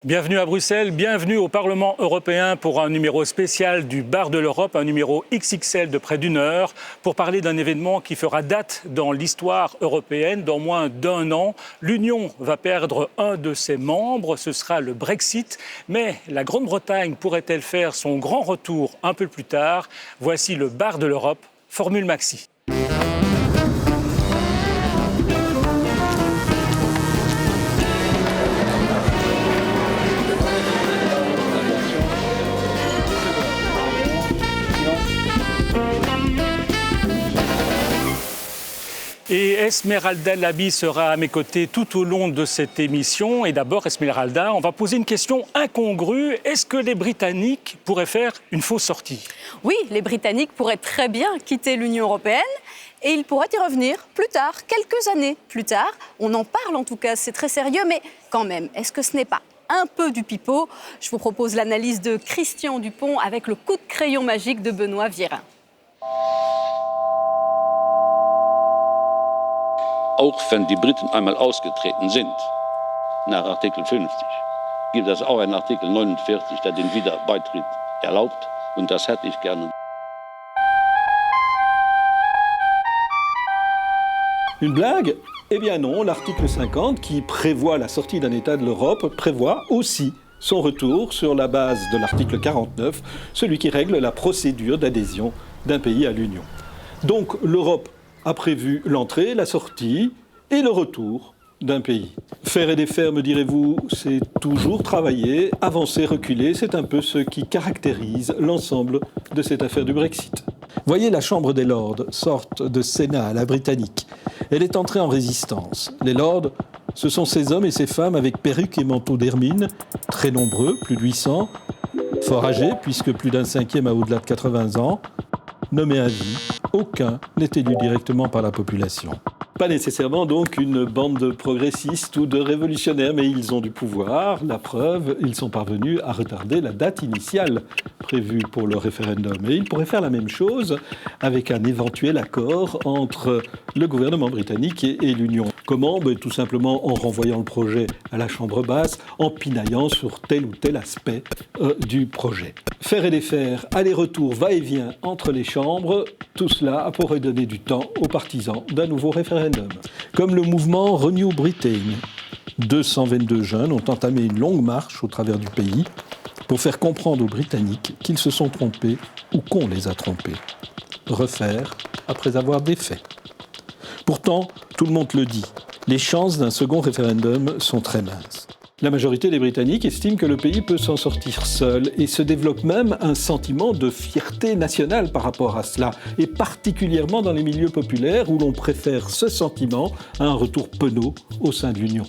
Bienvenue à Bruxelles, bienvenue au Parlement européen pour un numéro spécial du Bar de l'Europe, un numéro XXL de près d'une heure, pour parler d'un événement qui fera date dans l'histoire européenne. Dans moins d'un an, l'Union va perdre un de ses membres, ce sera le Brexit. Mais la Grande-Bretagne pourrait-elle faire son grand retour un peu plus tard? Voici le Bar de l'Europe, Formule Maxi. Et Esmeralda Labi sera à mes côtés tout au long de cette émission. Et d'abord, Esmeralda, on va poser une question incongrue. Est-ce que les Britanniques pourraient faire une fausse sortie? Oui, les Britanniques pourraient très bien quitter l'Union européenne et ils pourraient y revenir plus tard, quelques années plus tard. On en parle en tout cas, c'est très sérieux, mais quand même, est-ce que ce n'est pas un peu du pipeau? Je vous propose l'analyse de Christian Dupont avec le coup de crayon magique de Benoît Viérin. Auch wenn die Briten einmal ausgetreten sind, nach Artikel 50, gibt es auch einen Artikel 49, der den Wiederbeitritt erlaubt. Und das hätte ich gerne. Une blague? Eh bien non, l'article 50, qui prévoit la sortie d'un État de l'Europe, prévoit aussi son retour sur la base de l'article 49, celui qui règle la procédure d'adhésion d'un pays à l'Union. Donc l'Europe a prévu l'entrée, la sortie et le retour d'un pays. Faire et défaire, me direz-vous, c'est toujours travailler, avancer, reculer, c'est un peu ce qui caractérise l'ensemble de cette affaire du Brexit. Voyez la Chambre des Lords, sorte de Sénat à la britannique. Elle est entrée en résistance. Les Lords, ce sont ces hommes et ces femmes avec perruques et manteaux d'hermine, très nombreux, plus de 800, fort âgés, puisque plus d'un cinquième a au-delà de 80 ans, nommés à vie. Aucun n'est élu directement par la population. Pas nécessairement donc une bande de progressistes ou de révolutionnaires, mais ils ont du pouvoir. La preuve, ils sont parvenus à retarder la date initiale prévue pour le référendum. Et ils pourraient faire la même chose avec un éventuel accord entre le gouvernement britannique et l'Union. Comment? Tout simplement en renvoyant le projet à la Chambre basse, en pinaillant sur tel ou tel aspect du projet. Faire et défaire, aller-retour, va-et-vient entre les chambres, tout cela pourrait donner du temps aux partisans d'un nouveau référendum. Comme le mouvement Renew Britain. 222 jeunes ont entamé une longue marche au travers du pays pour faire comprendre aux Britanniques qu'ils se sont trompés ou qu'on les a trompés. Refaire après avoir défait. Pourtant, tout le monde le dit, les chances d'un second référendum sont très minces. La majorité des Britanniques estiment que le pays peut s'en sortir seul et se développe même un sentiment de fierté nationale par rapport à cela, et particulièrement dans les milieux populaires où l'on préfère ce sentiment à un retour penaud au sein de l'Union.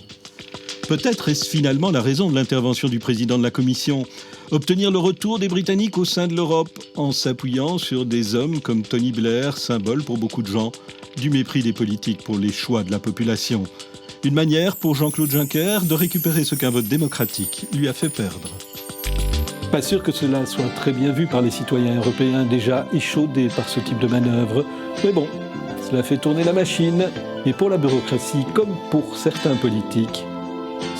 Peut-être est-ce finalement la raison de l'intervention du président de la Commission, obtenir le retour des Britanniques au sein de l'Europe en s'appuyant sur des hommes comme Tony Blair, symbole pour beaucoup de gens du mépris des politiques pour les choix de la population. Une manière pour Jean-Claude Juncker de récupérer ce qu'un vote démocratique lui a fait perdre. Pas sûr que cela soit très bien vu par les citoyens européens déjà échaudés par ce type de manœuvre. Mais bon, cela fait tourner la machine. Et pour la bureaucratie, comme pour certains politiques,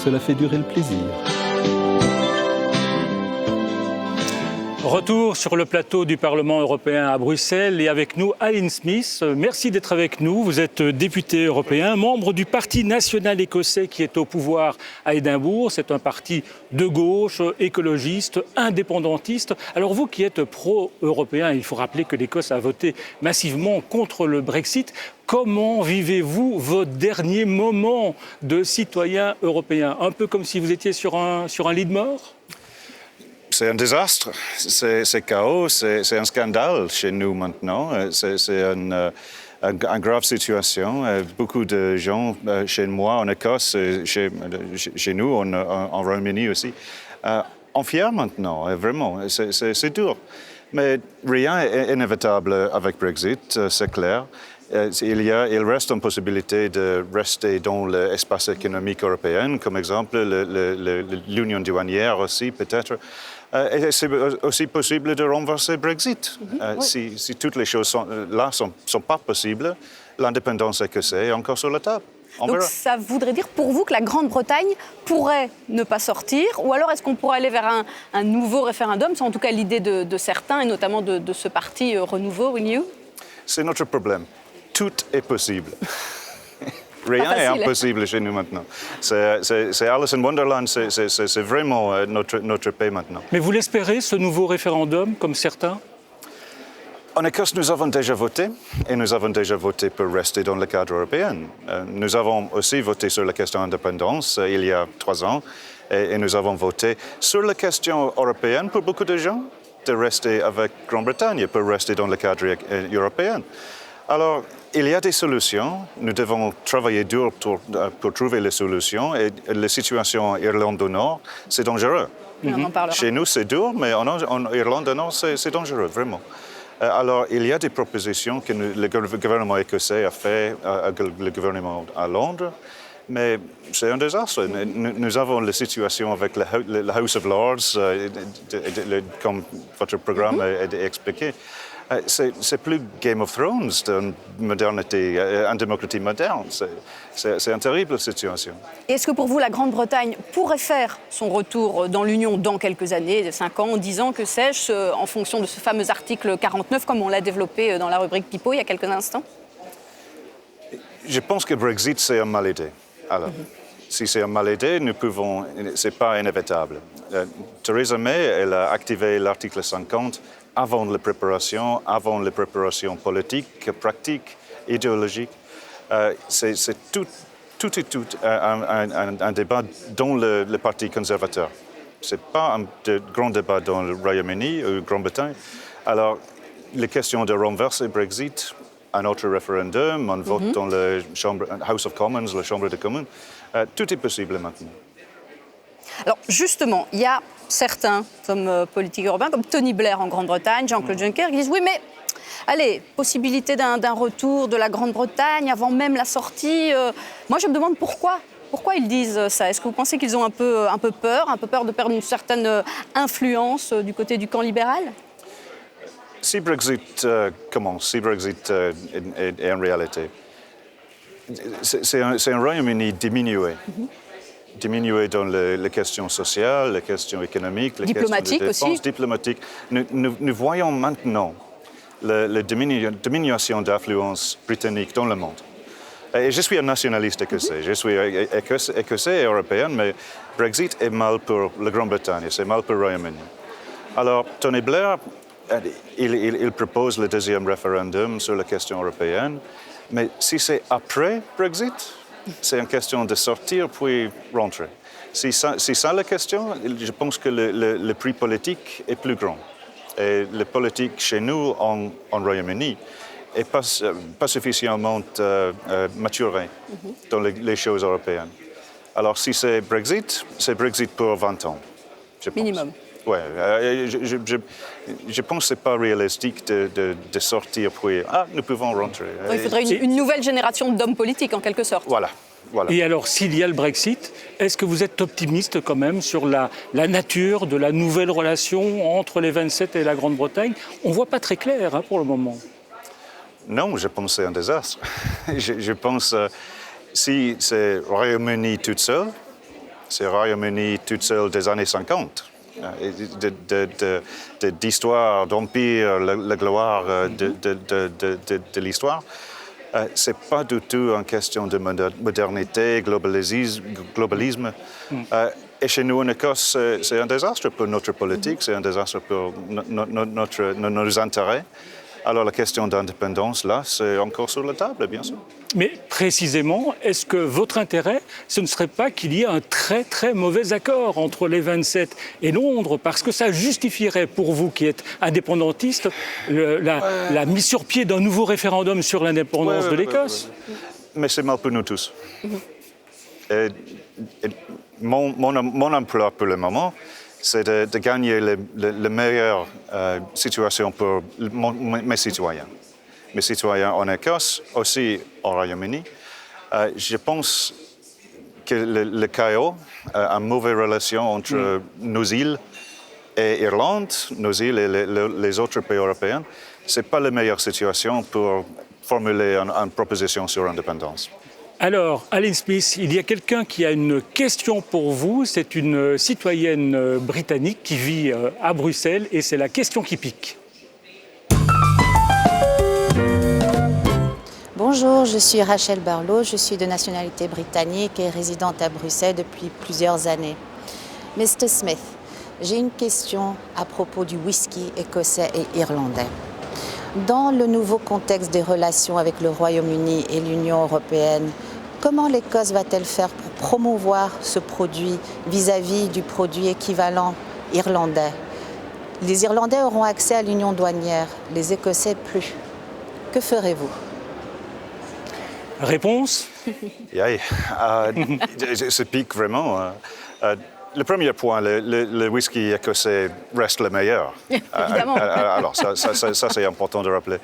cela fait durer le plaisir. Retour sur le plateau du Parlement européen à Bruxelles et avec nous Alan Smith. Merci d'être avec nous. Vous êtes député européen, membre du Parti national écossais qui est au pouvoir à Édimbourg. C'est un parti de gauche, écologiste, indépendantiste. Alors vous qui êtes pro-européen, il faut rappeler que l'Écosse a voté massivement contre le Brexit. Comment vivez-vous vos derniers moments de citoyen européen? Un peu comme si vous étiez sur un lit de mort? C'est un désastre, c'est chaos, c'est un scandale chez nous maintenant. C'est une grave situation. Beaucoup de gens chez moi en Écosse, chez nous en Royaume-Uni aussi, en fièrent maintenant, vraiment, c'est dur. Mais rien n'est inévitable avec Brexit, c'est clair. Il reste une possibilité de rester dans l'espace économique européen, comme exemple l'union douanière aussi peut-être. Et c'est aussi possible de renverser Brexit. Oui. Si toutes les choses sont pas possibles, l'indépendance écossaise est encore sur la table. Donc verra. ça voudrait dire pour vous que la Grande-Bretagne pourrait ne pas sortir, ou alors est-ce qu'on pourrait aller vers un nouveau référendum? C'est en tout cas l'idée de certains, et notamment de ce parti Renouveau, Renew. C'est notre problème. Tout est possible. Rien n'est impossible chez nous maintenant. C'est Alice in Wonderland, c'est vraiment notre pays maintenant. Mais vous l'espérez, ce nouveau référendum, comme certains? En Écosse, nous avons déjà voté, et nous avons déjà voté pour rester dans le cadre européen. Nous avons aussi voté sur la question d'indépendance il y a 3 ans, et nous avons voté sur la question européenne pour beaucoup de gens, de rester avec Grande-Bretagne, pour rester dans le cadre européen. Alors, il y a des solutions. Nous devons travailler dur pour trouver les solutions. Et la situation en Irlande du Nord, c'est dangereux. On en parlera. Chez nous, c'est dur, mais en Irlande du Nord, c'est dangereux, vraiment. Alors, il y a des propositions que le gouvernement écossais a fait, le gouvernement à Londres, mais c'est un désastre. Nous avons la situation avec le House of Lords, comme votre programme a expliqué. C'est plus Game of Thrones d'une modernité, une démocratie moderne. C'est une terrible situation. Est-ce que pour vous, la Grande-Bretagne pourrait faire son retour dans l'Union dans quelques années, 5 ans, 10 ans, que sais-je, en fonction de ce fameux article 49, comme on l'a développé dans la rubrique Pipo il y a quelques instants? Je pense que Brexit, c'est une mauvaise idée. Alors, si c'est une mauvaise idée, c'est pas inévitable. Theresa May, elle a activé l'article 50 avant la préparation politique, pratique, idéologique. C'est tout un débat dans le Parti conservateur. Ce n'est pas un grand débat dans le Royaume-Uni ou Grande-Bretagne. Alors, les questions de renverser le Brexit, un autre référendum, un vote dans le House of Commons, la Chambre des communes, tout est possible maintenant. Alors justement, il y a certains hommes politiques européens, comme Tony Blair en Grande-Bretagne, Jean-Claude Juncker, qui disent oui, mais allez, possibilité d'un retour de la Grande-Bretagne avant même la sortie. Moi, je me demande pourquoi. Pourquoi ils disent ça? Est-ce que vous pensez qu'ils ont un peu peur de perdre une certaine influence du côté du camp libéral? Si Brexit commence, si Brexit est en réalité, c'est un Royaume-Uni diminué. Diminué dans les questions sociales, les questions économiques, les diplomatiques questions de défense, aussi. diplomatiques. Nous voyons maintenant la diminution d'influence britannique dans le monde. Et je suis un nationaliste écossais. Je suis écossais et européen, mais Brexit est mal pour la Grande-Bretagne, c'est mal pour le Royaume-Uni. Alors, Tony Blair, il propose le deuxième référendum sur la question européenne, mais si c'est après Brexit, c'est une question de sortir puis rentrer. Si c'est ça la question, je pense que le prix politique est plus grand. Et le politique chez nous, en Royaume-Uni, n'est pas suffisamment maturé dans les choses européennes. Alors si c'est Brexit pour 20 ans, je pense. Minimum. Oui, je pense que ce n'est pas réalistique de sortir puis nous pouvons rentrer. Il faudrait une nouvelle génération d'hommes politiques, en quelque sorte. Voilà. Et alors, s'il y a le Brexit, est-ce que vous êtes optimiste quand même sur la nature de la nouvelle relation entre les 27 et la Grande-Bretagne? On ne voit pas très clair pour le moment. Non, je pense que c'est un désastre. je pense si c'est Royaume-Uni tout seul, c'est Royaume-Uni tout seul des années 50. D'histoire, d'empire, la gloire de l'histoire. Ce n'est pas du tout une question de modernité, globalisme. Et chez nous en Écosse, c'est un désastre pour notre politique, c'est un désastre pour nos intérêts. Alors la question d'indépendance, là, c'est encore sur la table, bien sûr. Mais précisément, est-ce que votre intérêt, ce ne serait pas qu'il y ait un très très mauvais accord entre les 27 et Londres, parce que ça justifierait pour vous qui êtes indépendantiste la mise sur pied d'un nouveau référendum sur l'indépendance de l'Écosse? Mais c'est mal pour nous tous. Mon emploi pour le moment, c'est de gagner la meilleure situation pour mes citoyens. Mes citoyens en Écosse, aussi au Royaume-Uni. Je pense que le chaos, une mauvaise relation entre nos îles et Irlande, nos îles et les autres pays européens, ce n'est pas la meilleure situation pour formuler une proposition sur l'indépendance. Alors, Aline Smith, il y a quelqu'un qui a une question pour vous. C'est une citoyenne britannique qui vit à Bruxelles et c'est la question qui pique. Bonjour, je suis Rachel Barlow, je suis de nationalité britannique et résidente à Bruxelles depuis plusieurs années. Mr. Smith, j'ai une question à propos du whisky écossais et irlandais. Dans le nouveau contexte des relations avec le Royaume-Uni et l'Union européenne, comment l'Écosse va-t-elle faire pour promouvoir ce produit vis-à-vis du produit équivalent irlandais? Les Irlandais auront accès à l'union douanière, les Écossais plus. Que ferez-vous? Réponse? Ça pique vraiment. Le premier point, le whisky écossais reste le meilleur. Évidemment. Alors, ça c'est important de rappeler.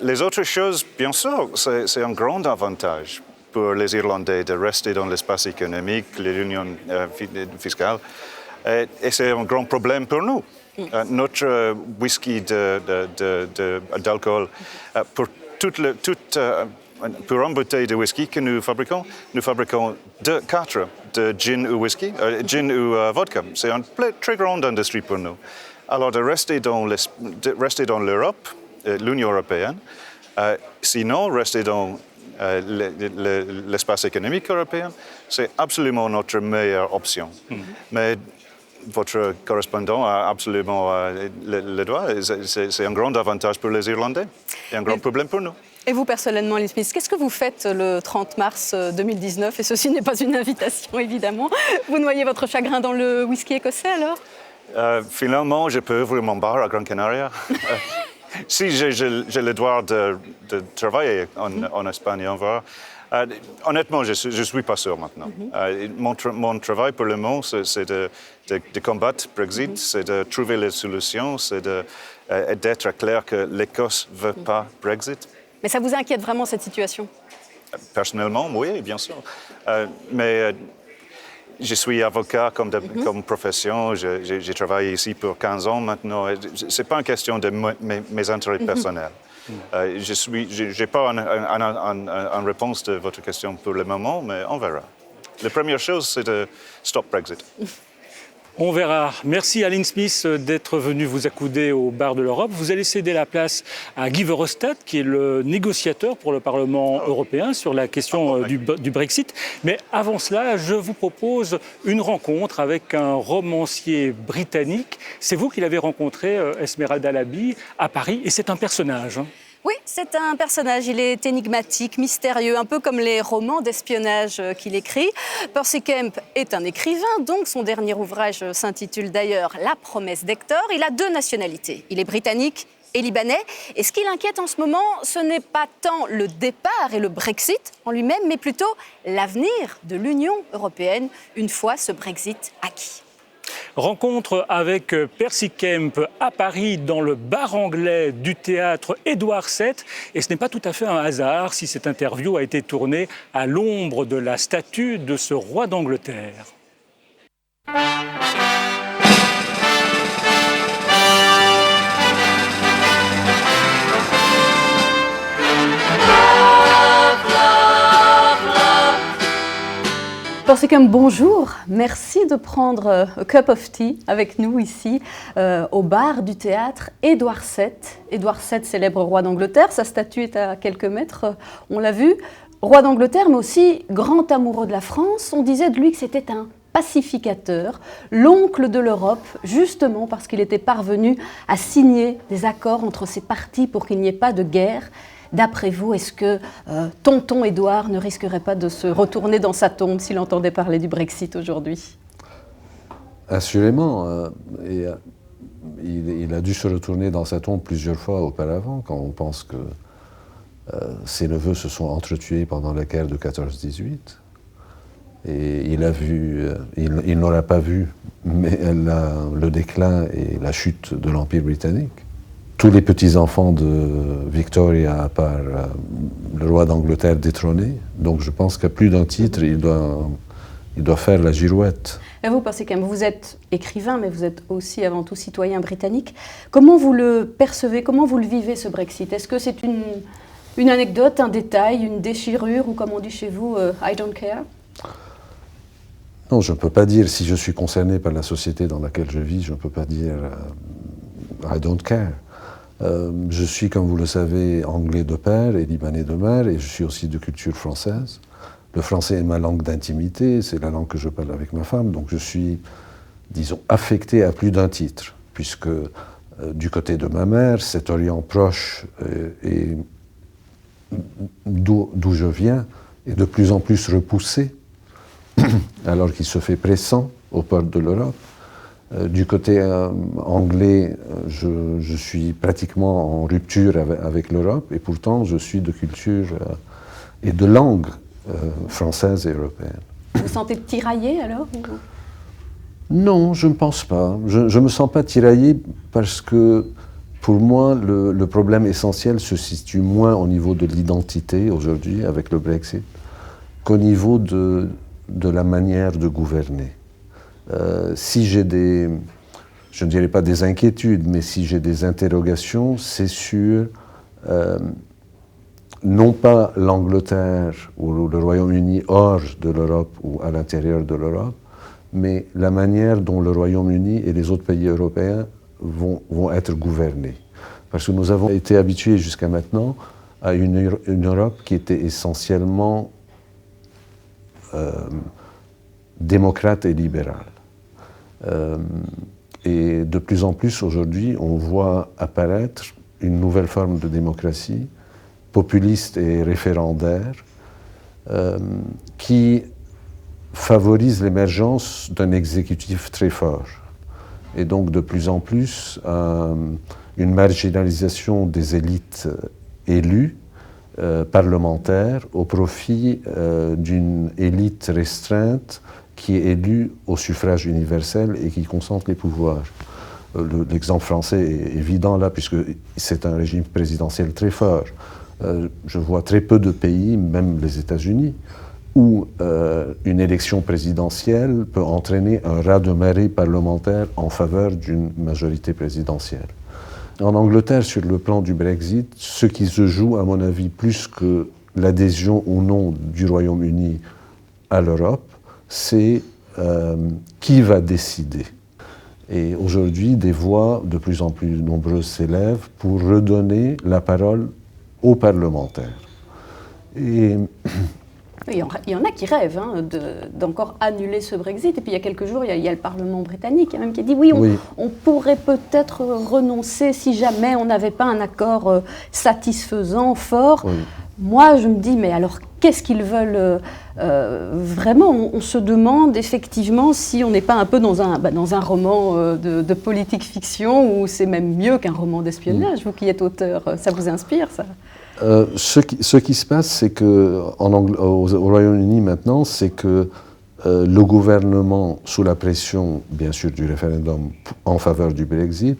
Les autres choses, bien sûr, c'est un grand avantage pour les Irlandais de rester dans l'espace économique, l'union fiscale. Et c'est un grand problème pour nous. Notre whisky d'alcool, pour pour une bouteille de whisky que nous fabriquons 4 de gin ou whisky, gin ou vodka. C'est une très grande industrie pour nous. Alors de rester dans l'Europe, l'Union européenne, sinon rester dans l'espace économique européen, c'est absolument notre meilleure option. Mais votre correspondant a absolument le droit. C'est un grand avantage pour les Irlandais et un grand problème pour nous. Et vous, personnellement, Aline Smith, qu'est-ce que vous faites le 30 mars 2019? Et ceci n'est pas une invitation, évidemment. Vous noyez votre chagrin dans le whisky écossais, alors? Finalement, je peux ouvrir mon bar à Gran Canaria. Si j'ai le droit de travailler en Espagne, on va. Honnêtement, je ne suis pas sûr maintenant. Mon travail pour le moment, c'est de combattre Brexit, c'est de trouver les solutions, c'est d'être clair que l'Écosse ne veut pas Brexit. Mais ça vous inquiète vraiment, cette situation? Personnellement, oui, bien sûr. Mais je suis avocat comme profession. J'ai travaillé ici pour 15 ans maintenant. Ce n'est pas une question de mes intérêts personnels. Je n'ai pas une réponse de votre question pour le moment, mais on verra. La première chose, c'est de stop Brexit. On verra. Merci Aline Smith d'être venue vous accouder au bar de l'Europe. Vous allez céder la place à Guy Verhofstadt, qui est le négociateur pour le Parlement européen sur la question du Brexit. Mais avant cela, je vous propose une rencontre avec un romancier britannique. C'est vous qui l'avez rencontré, Esmeralda Laby, à Paris, et c'est un personnage. Oui, c'est un personnage. Il est énigmatique, mystérieux, un peu comme les romans d'espionnage qu'il écrit. Percy Kemp est un écrivain, donc son dernier ouvrage s'intitule d'ailleurs La promesse d'Hector. Il a 2 nationalités. Il est britannique et libanais. Et ce qui l'inquiète en ce moment, ce n'est pas tant le départ et le Brexit en lui-même, mais plutôt l'avenir de l'Union européenne une fois ce Brexit acquis. Rencontre avec Percy Kemp à Paris dans le bar anglais du théâtre Édouard VII. Et ce n'est pas tout à fait un hasard si cette interview a été tournée à l'ombre de la statue de ce roi d'Angleterre. Percy Kemp, bonjour. Merci de prendre a cup of tea avec nous ici au bar du théâtre Édouard VII. Édouard VII, célèbre roi d'Angleterre, sa statue est à quelques mètres, on l'a vu. Roi d'Angleterre, mais aussi grand amoureux de la France. On disait de lui que c'était un pacificateur, l'oncle de l'Europe, justement parce qu'il était parvenu à signer des accords entre ces partis pour qu'il n'y ait pas de guerre. D'après vous, est-ce que tonton Édouard ne risquerait pas de se retourner dans sa tombe s'il entendait parler du Brexit aujourd'hui? Assurément. Il a dû se retourner dans sa tombe plusieurs fois auparavant, quand on pense que ses neveux se sont entretués pendant la guerre de 14-18. Et il n'aura pas vu le déclin et la chute de l'Empire britannique. Tous les petits-enfants de Victoria, à part le roi d'Angleterre détrôné. Donc je pense qu'à plus d'un titre, il doit faire la girouette. Et vous, Percy Kemp, vous êtes écrivain, mais vous êtes aussi avant tout citoyen britannique. Comment vous le percevez, comment vous le vivez, ce Brexit? Est-ce que c'est Une anecdote, un détail, une déchirure, ou comme on dit chez vous, I don't care? Non, je ne peux pas dire, si je suis concerné par la société dans laquelle je vis, je ne peux pas dire I don't care. Je suis, comme vous le savez, anglais de père et libanais de mère, et je suis aussi de culture française. Le français est ma langue d'intimité, c'est la langue que je parle avec ma femme, donc je suis, disons, affecté à plus d'un titre, puisque du côté de ma mère, cet Orient proche et d'où je viens est de plus en plus repoussé, alors qu'il se fait pressant aux portes de l'Europe. Du côté anglais, je suis pratiquement en rupture avec l'Europe, et pourtant je suis de culture et de langue française et européenne. Vous vous sentez tiraillé alors? Non, je ne pense pas. Je ne me sens pas tiraillé parce que pour moi, le problème essentiel se situe moins au niveau de l'identité aujourd'hui avec le Brexit qu'au niveau de la manière de gouverner. Si j'ai des, je ne dirais pas des inquiétudes, mais si j'ai des interrogations, c'est sur non pas l'Angleterre ou le Royaume-Uni hors de l'Europe ou à l'intérieur de l'Europe, mais la manière dont le Royaume-Uni et les autres pays européens vont être gouvernés. Parce que nous avons été habitués jusqu'à maintenant à une Europe qui était essentiellement démocrate et libérale. Et de plus en plus aujourd'hui, on voit apparaître une nouvelle forme de démocratie, populiste et référendaire, qui favorise l'émergence d'un exécutif très fort. Et donc de plus en plus, une marginalisation des élites élues, parlementaires, au profit d'une élite restreinte qui est élue au suffrage universel et qui concentre les pouvoirs. L'exemple français est évident là, puisque c'est un régime présidentiel très fort. Je vois très peu de pays, même les États-Unis, où une élection présidentielle peut entraîner un raz-de-marée parlementaire en faveur d'une majorité présidentielle. En Angleterre, sur le plan du Brexit, ce qui se joue, à mon avis, plus que l'adhésion ou non du Royaume-Uni à l'Europe, c'est qui va décider. Et aujourd'hui, des voix de plus en plus nombreuses s'élèvent pour redonner la parole aux parlementaires. Et il y en a qui rêvent d'encore annuler ce Brexit. Et puis il y a quelques jours, il y a le Parlement britannique même qui a dit oui, on pourrait peut-être renoncer si jamais on n'avait pas un accord satisfaisant, fort. Oui. Moi, je me dis, mais alors qu'est-ce qu'ils veulent vraiment? On se demande effectivement si on n'est pas un peu dans un roman de politique fiction, où c'est même mieux qu'un roman d'espionnage. Vous qui êtes auteur, ça vous inspire, ça? Ce qui se passe, c'est qu'au Royaume-Uni maintenant, c'est que le gouvernement, sous la pression, bien sûr, du référendum en faveur du Brexit,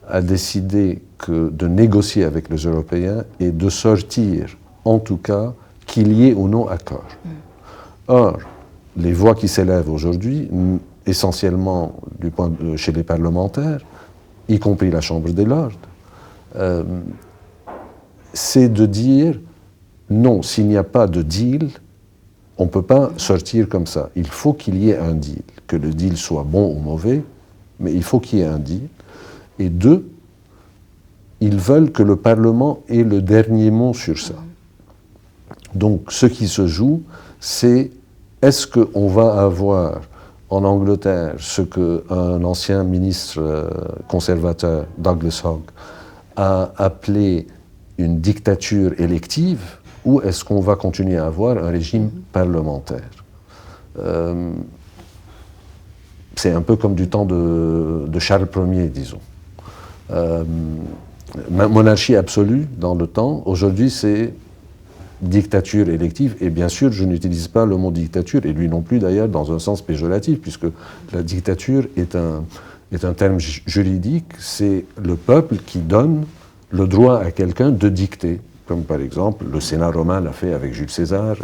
a décidé de négocier avec les Européens et de sortir, en tout cas, qu'il y ait ou non accord. Or, les voix qui s'élèvent aujourd'hui, essentiellement chez les parlementaires, y compris la Chambre des Lords, c'est de dire non, s'il n'y a pas de deal, on ne peut pas sortir comme ça. Il faut qu'il y ait un deal, que le deal soit bon ou mauvais, mais il faut qu'il y ait un deal. Et deux, ils veulent que le Parlement ait le dernier mot sur ça. Donc ce qui se joue, c'est est-ce qu'on va avoir en Angleterre ce qu'un ancien ministre conservateur, Douglas Hogg, a appelé une dictature élective, ou est-ce qu'on va continuer à avoir un régime parlementaire? C'est un peu comme du temps de Charles Ier, disons. Monarchie absolue dans le temps, aujourd'hui c'est dictature élective, et bien sûr je n'utilise pas le mot dictature, et lui non plus d'ailleurs, dans un sens péjoratif, puisque la dictature est un terme juridique, c'est le peuple qui donne le droit à quelqu'un de dicter. comme par exemple le Sénat romain l'a fait avec Jules César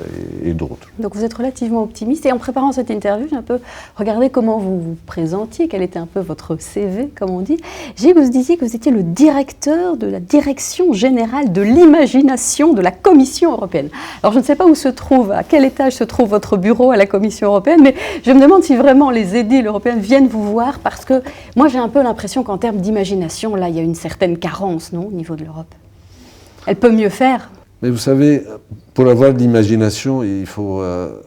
et d'autres. Donc vous êtes relativement optimiste. Et en préparant cette interview, j'ai un peu regardé comment vous vous présentiez, quel était un peu votre CV, comme on dit. J'ai vu que vous disiez que vous étiez le directeur de la Direction générale de l'imagination de la Commission européenne. Alors je ne sais pas où se trouve, à quel étage se trouve votre bureau à la Commission européenne, mais je me demande si vraiment les édiles européens viennent vous voir, parce que moi j'ai un peu l'impression qu'en termes d'imagination, là il y a une certaine carence, non, au niveau de l'Europe. Elle peut mieux faire. Mais vous savez, pour avoir de l'imagination, il faut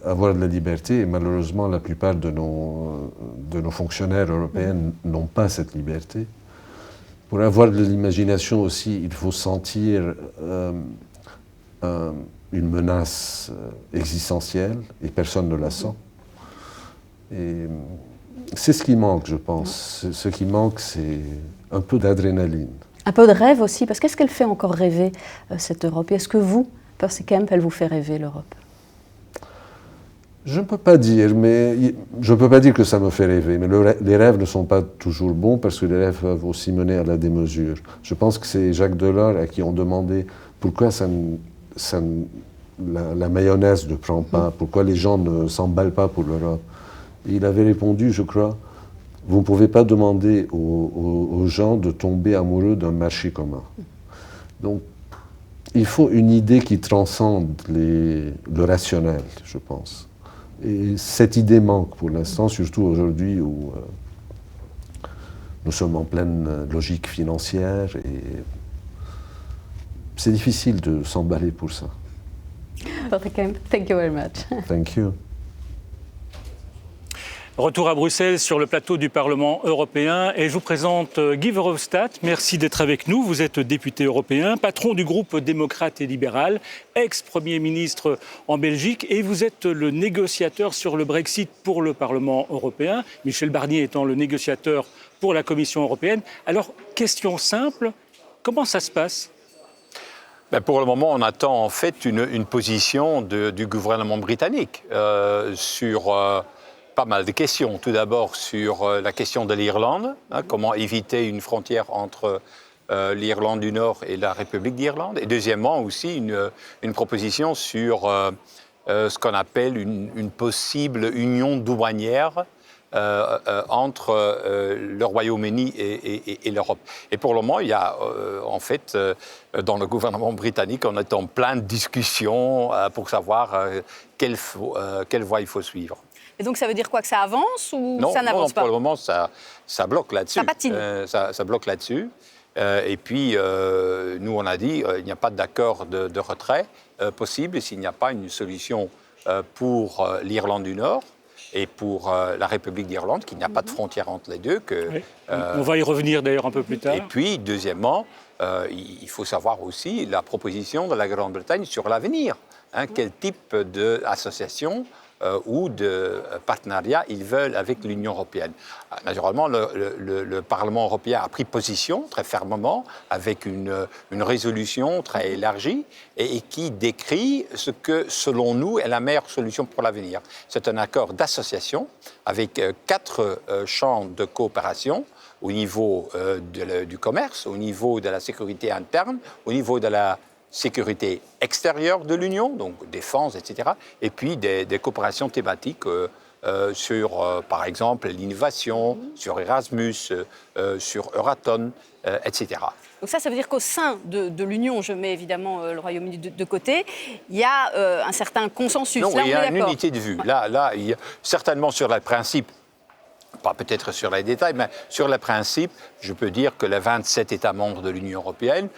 avoir de la liberté. Et malheureusement, la plupart de nos fonctionnaires européens n'ont pas cette liberté. Pour avoir de l'imagination aussi, il faut sentir une menace existentielle, et personne ne la sent. Et c'est ce qui manque, je pense. Ce qui manque, c'est un peu d'adrénaline. Un peu de rêve aussi, parce qu'est-ce qu'elle fait encore rêver, cette Europe? Est-ce que vous, Percy Kemp, elle vous fait rêver, l'Europe? Je ne peux pas dire, mais je ne peux pas dire que ça me fait rêver. Mais les rêves ne sont pas toujours bons, parce que les rêves peuvent aussi mener à la démesure. Je pense que c'est Jacques Delors à qui on demandait pourquoi la mayonnaise ne prend pas, pourquoi les gens ne s'emballent pas pour l'Europe. Et il avait répondu, je crois, vous ne pouvez pas demander aux gens de tomber amoureux d'un marché commun. Donc, il faut une idée qui transcende le rationnel, je pense. Et cette idée manque pour l'instant, surtout aujourd'hui où nous sommes en pleine logique financière et c'est difficile de s'emballer pour ça. Percy Kemp, thank you very much. Thank you. Retour à Bruxelles sur le plateau du Parlement européen et je vous présente Guy Verhofstadt. Merci d'être avec nous. Vous êtes député européen, patron du groupe démocrate et libéral, ex-premier ministre en Belgique et vous êtes le négociateur sur le Brexit pour le Parlement européen, Michel Barnier étant le négociateur pour la Commission européenne. Alors, question simple, comment ça se passe ? Pour le moment, on attend en fait une position du gouvernement britannique sur... pas mal de questions. Tout d'abord sur la question de l'Irlande, comment éviter une frontière entre l'Irlande du Nord et la République d'Irlande. Et deuxièmement aussi une proposition sur ce qu'on appelle une possible union douanière entre le Royaume-Uni et l'Europe. Et pour le moment, il y a en fait dans le gouvernement britannique, on est en pleine discussion pour savoir quelle voie il faut suivre. Et donc ça veut dire quoi, que ça avance ou non, ça n'avance pas? Pour le moment, ça bloque là-dessus. Ça patine. Ça bloque là-dessus. Et puis, nous, on a dit il n'y a pas d'accord de retrait possible s'il n'y a pas une solution pour l'Irlande du Nord et pour la République d'Irlande, qu'il n'y a pas de frontière entre les deux. Oui. On va y revenir d'ailleurs un peu plus tard. Et puis, deuxièmement, il faut savoir aussi la proposition de la Grande-Bretagne sur l'avenir. Quel type d'association ou de partenariat ils veulent avec l'Union européenne. Naturellement, le Parlement européen a pris position très fermement avec une résolution très élargie et qui décrit ce que, selon nous, est la meilleure solution pour l'avenir. C'est un accord d'association avec 4 champs de coopération au niveau du commerce, au niveau de la sécurité interne, au niveau de la sécurité extérieure de l'Union, donc défense, etc. Et puis des coopérations thématiques sur, par exemple, l'innovation, sur Erasmus, sur Euratom, etc. Donc ça veut dire qu'au sein de l'Union, je mets évidemment le Royaume-Uni de côté, il y a un certain consensus. Non, là, il y a une unité de vue. Là, il y a, certainement sur les principes, pas peut-être sur les détails, mais sur les principes, je peux dire que les 27 États membres de l'Union européenne,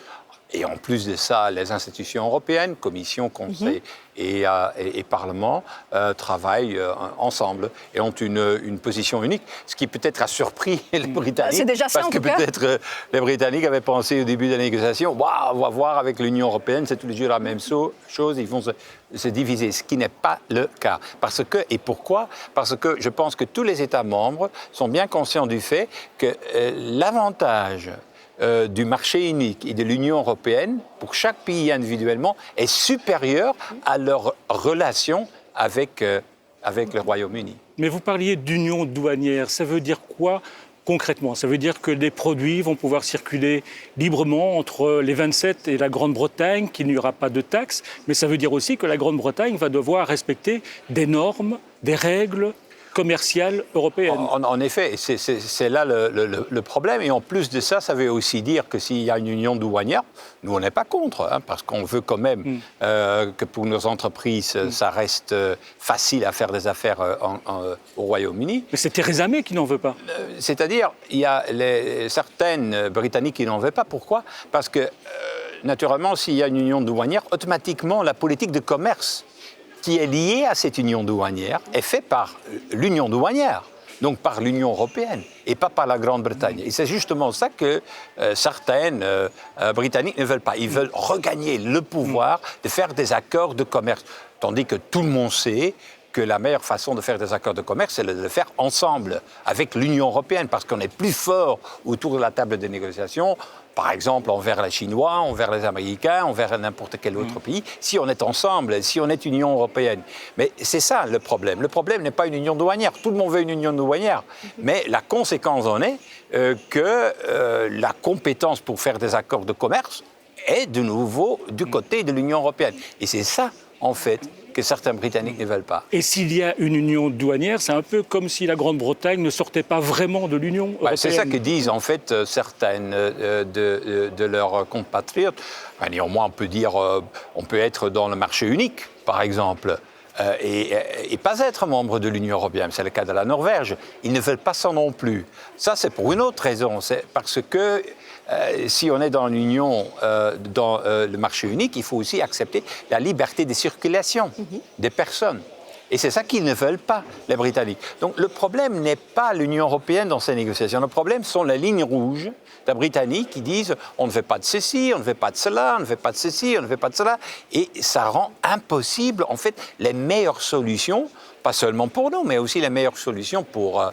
et en plus de ça, les institutions européennes, Commission, Conseil et Parlement, travaillent ensemble et ont une position unique, ce qui peut-être a surpris les Britanniques. C'est déjà ça, parce que peut-être les Britanniques avaient pensé au début de la négociation, waouh, on va voir avec l'Union européenne, c'est tous les jours la même chose, ils vont se diviser, ce qui n'est pas le cas. Parce que, et pourquoi? Parce que je pense que tous les États membres sont bien conscients du fait que l'avantage du marché unique et de l'Union européenne, pour chaque pays individuellement, est supérieur à leur relation avec le Royaume-Uni. Mais vous parliez d'union douanière, ça veut dire quoi concrètement? Ça veut dire que les produits vont pouvoir circuler librement entre les 27 et la Grande-Bretagne, qu'il n'y aura pas de taxes, mais ça veut dire aussi que la Grande-Bretagne va devoir respecter des normes, des règles commerciales européennes. En effet, c'est là le problème. Et en plus de ça, ça veut aussi dire que s'il y a une union douanière, nous, on n'est pas contre, hein, parce qu'on veut quand même que pour nos entreprises, ça reste facile à faire des affaires au Royaume-Uni. Mais c'est Theresa May qui n'en veut pas. C'est-à-dire, il y a certaines Britanniques qui n'en veulent pas. Pourquoi? Parce que, naturellement, s'il y a une union douanière, automatiquement, la politique de commerce qui est liée à cette union douanière est faite par l'union douanière, donc par l'Union européenne, et pas par la Grande-Bretagne. Et c'est justement ça que certaines Britanniques ne veulent pas. Ils veulent regagner le pouvoir de faire des accords de commerce, tandis que tout le monde sait que la meilleure façon de faire des accords de commerce, c'est de le faire ensemble, avec l'Union européenne, parce qu'on est plus fort autour de la table de négociation, par exemple envers les Chinois, envers les Américains, envers n'importe quel autre pays, si on est ensemble, si on est Union européenne. Mais c'est ça le problème. Le problème n'est pas une union douanière. Tout le monde veut une union douanière. Mais la conséquence en est que la compétence pour faire des accords de commerce est de nouveau du côté de l'Union européenne. Et c'est ça, en fait, que certains Britanniques ne veulent pas. Et s'il y a une union douanière, c'est un peu comme si la Grande-Bretagne ne sortait pas vraiment de l'Union européenne. C'est ça que disent en fait certaines de leurs compatriotes. Néanmoins, on peut dire, on peut être dans le marché unique, par exemple, et pas être membre de l'Union européenne. C'est le cas de la Norvège. Ils ne veulent pas ça non plus. Ça, c'est pour une autre raison. C'est parce que si on est dans l'union, dans le marché unique, il faut aussi accepter la liberté de circulation des personnes. Et c'est ça qu'ils ne veulent pas, les Britanniques. Donc le problème n'est pas l'Union européenne dans ces négociations. Le problème sont les lignes rouges des Britanniques qui disent on ne fait pas de ceci, on ne fait pas de cela, on ne fait pas de ceci, on ne fait pas de cela. Et ça rend impossible, en fait, les meilleures solutions, pas seulement pour nous, mais aussi les meilleures solutions pour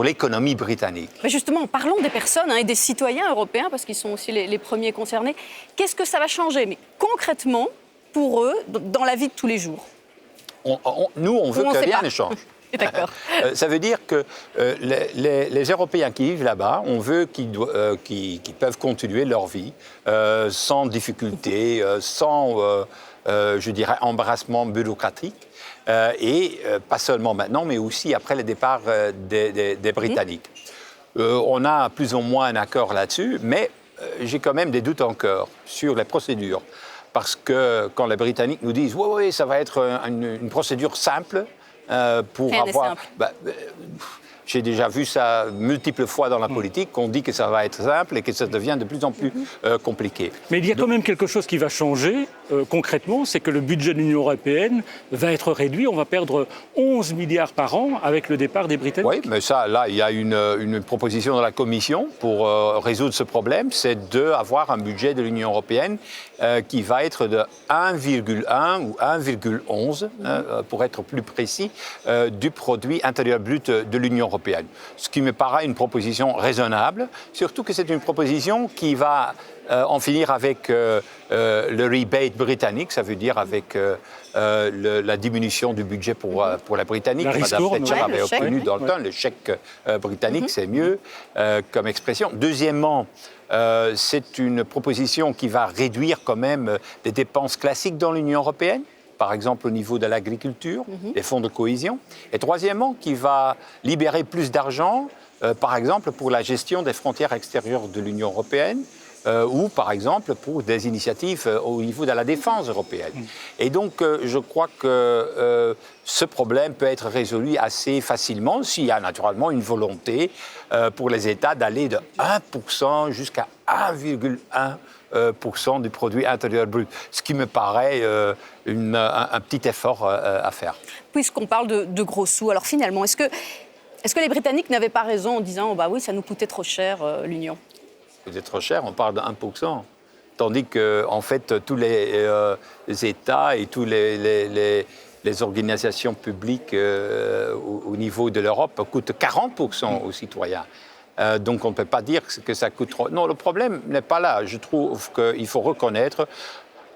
l'économie britannique. Mais justement, parlons des personnes et des citoyens européens, parce qu'ils sont aussi les premiers concernés. Qu'est-ce que ça va changer, mais concrètement, pour eux, dans la vie de tous les jours? Nous, on veut que rien ne change. D'accord. Ça veut dire que les Européens qui vivent là-bas, on veut qu'ils peuvent continuer leur vie sans difficulté, sans, je dirais, embarrassement bureaucratique. Et pas seulement maintenant, mais aussi après le départ des Britanniques. On a plus ou moins un accord là-dessus, mais j'ai quand même des doutes encore sur les procédures. Parce que quand les Britanniques nous disent « oui, ça va être une procédure simple pour rien avoir… Simple. » J'ai déjà vu ça multiples fois dans la politique, qu'on dit que ça va être simple et que ça devient de plus en plus compliqué. Mais il y a quand même quelque chose qui va changer concrètement, c'est que le budget de l'Union européenne va être réduit. On va perdre 11 milliards par an avec le départ des Britanniques. Oui, mais ça, là, il y a une proposition de la Commission pour résoudre ce problème, c'est d'avoir un budget de l'Union européenne qui va être de 1,1 ou 1,11, pour être plus précis, du produit intérieur brut de l'Union européenne. Ce qui me paraît une proposition raisonnable, surtout que c'est une proposition qui va en finir avec le rebate britannique, ça veut dire avec la diminution du budget pour la Britannique. Madame Thatcher avait obtenu dans le temps le chèque britannique, c'est mieux comme expression. Deuxièmement, c'est une proposition qui va réduire quand même des dépenses classiques dans l'Union européenne, par exemple au niveau de l'agriculture, des fonds de cohésion. Et troisièmement, qui va libérer plus d'argent, par exemple pour la gestion des frontières extérieures de l'Union européenne, ou par exemple pour des initiatives au niveau de la défense européenne. Et donc je crois que ce problème peut être résolu assez facilement s'il y a naturellement une volonté pour les États d'aller de 1% jusqu'à 1,1% du produit intérieur brut, ce qui me paraît un petit effort à faire. Puisqu'on parle de gros sous, alors finalement, est-ce que les Britanniques n'avaient pas raison en disant bah oui, ça nous coûtait trop cher l'Union? C'est trop cher, on parle de 1%. Tandis que, en fait, tous les États et tous les organisations publiques au niveau de l'Europe coûtent 40% aux citoyens. Donc on ne peut pas dire que ça coûte trop. Non, le problème n'est pas là. Je trouve qu'il faut reconnaître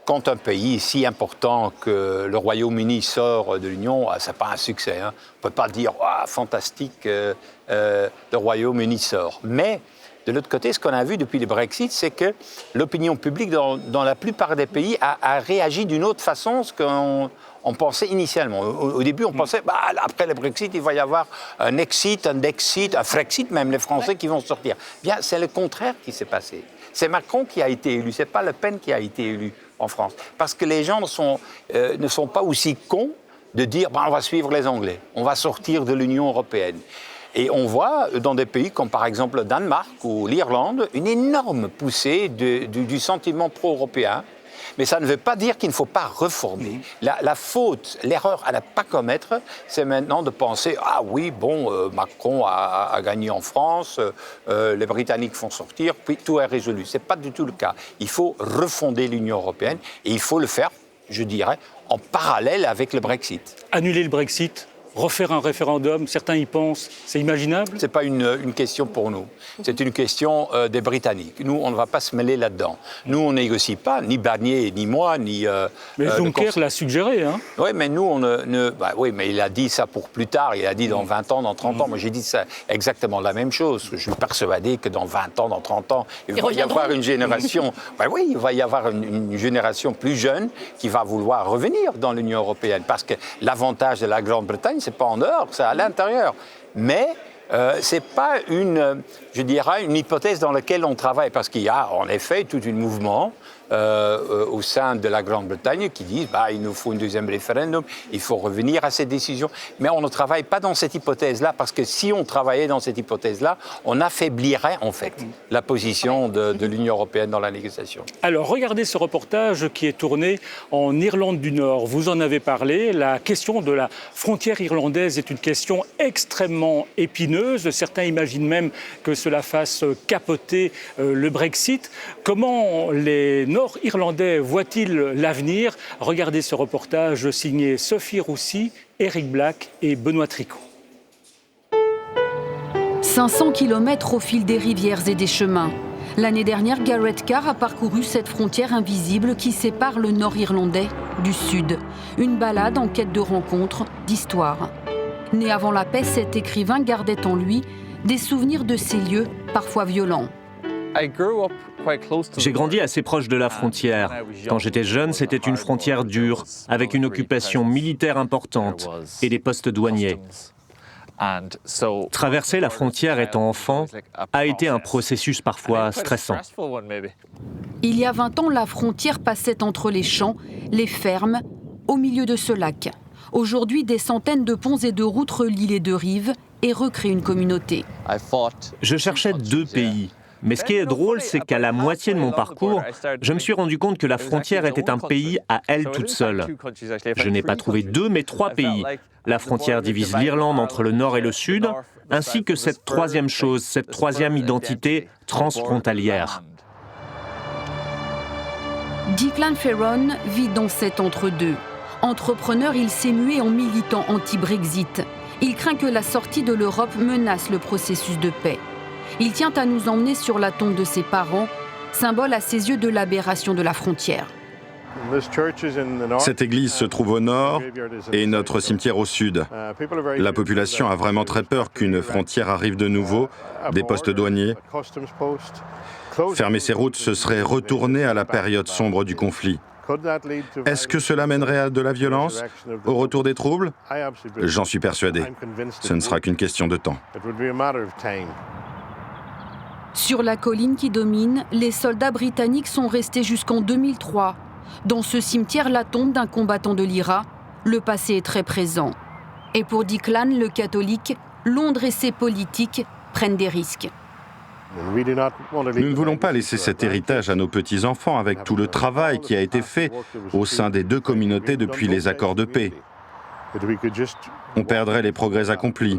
quand un pays si important que le Royaume-Uni sort de l'Union, ce n'est pas un succès. Hein. On ne peut pas dire « fantastique, le Royaume-Uni sort ». Mais de l'autre côté, ce qu'on a vu depuis le Brexit, c'est que l'opinion publique dans la plupart des pays a réagi d'une autre façon que on pensait initialement. Au début, on pensait, après le Brexit, il va y avoir un exit, un Dexit, un Frexit, même les Français qui vont sortir. Bien, c'est le contraire qui s'est passé. C'est Macron qui a été élu, ce n'est pas Le Pen qui a été élu en France. Parce que les gens ne sont pas aussi cons de dire, on va suivre les Anglais, on va sortir de l'Union européenne. Et on voit dans des pays comme par exemple le Danemark ou l'Irlande, une énorme poussée du sentiment pro-européen. Mais ça ne veut pas dire qu'il ne faut pas reformer. La faute, l'erreur à ne pas commettre, c'est maintenant de penser « Ah oui, Macron a gagné en France, les Britanniques font sortir, puis tout est résolu ». Ce n'est pas du tout le cas. Il faut refonder l'Union européenne et il faut le faire, je dirais, en parallèle avec le Brexit. Annuler le Brexit ? Refaire un référendum, certains y pensent, c'est imaginable ? Ce n'est pas une question pour nous, c'est une question des Britanniques. Nous, on ne va pas se mêler là-dedans. Nous, on ne négocie pas, ni Barnier, ni moi, ni... mais Juncker l'a suggéré, hein ? Oui, mais nous, oui, mais il a dit ça pour plus tard, il a dit dans 20 ans, dans 30 ans. Moi, j'ai dit ça exactement la même chose. Je suis persuadé que dans 20 ans, dans 30 ans, il va y avoir une génération... oui, il va y avoir une génération plus jeune qui va vouloir revenir dans l'Union européenne. Parce que l'avantage de la Grande-Bretagne, c'est pas en dehors, c'est à l'intérieur. Mais ce n'est pas une hypothèse dans laquelle on travaille, parce qu'il y a en effet tout un mouvement au sein de la Grande-Bretagne qui disent il nous faut un deuxième référendum, il faut revenir à cette décision. Mais on ne travaille pas dans cette hypothèse-là, parce que si on travaillait dans cette hypothèse-là, on affaiblirait en fait la position de l'Union européenne dans la négociation. Alors regardez ce reportage qui est tourné en Irlande du Nord. Vous en avez parlé, la question de la frontière irlandaise est une question extrêmement épineuse. Certains imaginent même que cela fasse capoter le Brexit. Comment les Nord-Irlandais voient-ils l'avenir ? Regardez ce reportage signé Sophie Roussy, Eric Black et Benoît Tricot. 500 km au fil des rivières et des chemins. L'année dernière, Garrett Carr a parcouru cette frontière invisible qui sépare le Nord-Irlandais du Sud. Une balade en quête de rencontres, d'histoire. Né avant la paix, cet écrivain gardait en lui des souvenirs de ces lieux parfois violents. J'ai grandi assez proche de la frontière. Quand j'étais jeune, c'était une frontière dure, avec une occupation militaire importante et des postes douaniers. Traverser la frontière étant enfant a été un processus parfois stressant. Il y a 20 ans, la frontière passait entre les champs, les fermes, au milieu de ce lac. Aujourd'hui, des centaines de ponts et de routes relient les deux rives et recréent une communauté. Je cherchais deux pays. Mais ce qui est drôle, c'est qu'à la moitié de mon parcours, je me suis rendu compte que la frontière était un pays à elle toute seule. Je n'ai pas trouvé deux, mais trois pays. La frontière divise l'Irlande entre le nord et le sud, ainsi que cette troisième chose, cette troisième identité transfrontalière. Declan Ferron vit dans cet entre-deux. Entrepreneur, il s'est mué en militant anti-Brexit. Il craint que la sortie de l'Europe menace le processus de paix. Il tient à nous emmener sur la tombe de ses parents, symbole à ses yeux de l'aberration de la frontière. Cette église se trouve au nord et notre cimetière au sud. La population a vraiment très peur qu'une frontière arrive de nouveau, des postes douaniers. Fermer ces routes, ce serait retourner à la période sombre du conflit. Est-ce que cela mènerait à de la violence, au retour des troubles ? J'en suis persuadé. Ce ne sera qu'une question de temps. Sur la colline qui domine, les soldats britanniques sont restés jusqu'en 2003. Dans ce cimetière, la tombe d'un combattant de l'IRA, le passé est très présent. Et pour Declan, le catholique, Londres et ses politiques prennent des risques. Nous ne voulons pas laisser cet héritage à nos petits-enfants avec tout le travail qui a été fait au sein des deux communautés depuis les accords de paix. On perdrait les progrès accomplis.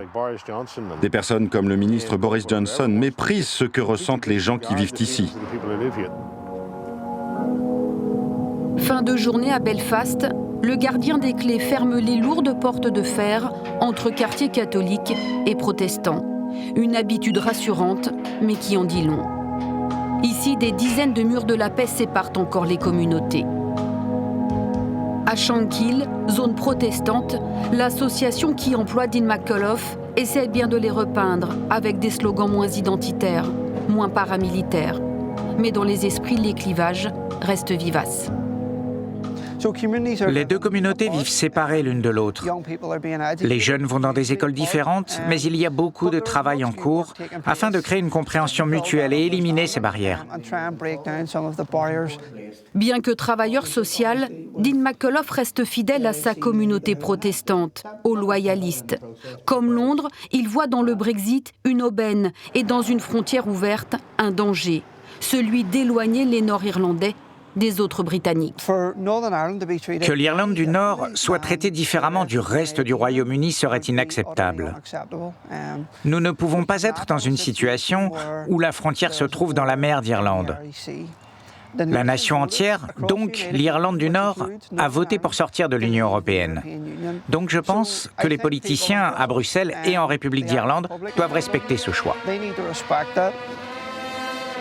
Des personnes comme le ministre Boris Johnson méprisent ce que ressentent les gens qui vivent ici. Fin de journée à Belfast, le gardien des clés ferme les lourdes portes de fer entre quartiers catholiques et protestants. Une habitude rassurante, mais qui en dit long. Ici, des dizaines de murs de la paix séparent encore les communautés. À Shankill, zone protestante, l'association qui emploie Dean McAuliffe essaie bien de les repeindre avec des slogans moins identitaires, moins paramilitaires. Mais dans les esprits, les clivages restent vivaces. Les deux communautés vivent séparées l'une de l'autre. Les jeunes vont dans des écoles différentes, mais il y a beaucoup de travail en cours afin de créer une compréhension mutuelle et éliminer ces barrières. Bien que travailleur social, Dean McAuliffe reste fidèle à sa communauté protestante, aux loyalistes. Comme Londres, il voit dans le Brexit une aubaine et dans une frontière ouverte un danger, celui d'éloigner les Nord-Irlandais des autres Britanniques. Que l'Irlande du Nord soit traitée différemment du reste du Royaume-Uni serait inacceptable. Nous ne pouvons pas être dans une situation où la frontière se trouve dans la mer d'Irlande. La nation entière, donc l'Irlande du Nord, a voté pour sortir de l'Union européenne. Donc je pense que les politiciens à Bruxelles et en République d'Irlande doivent respecter ce choix.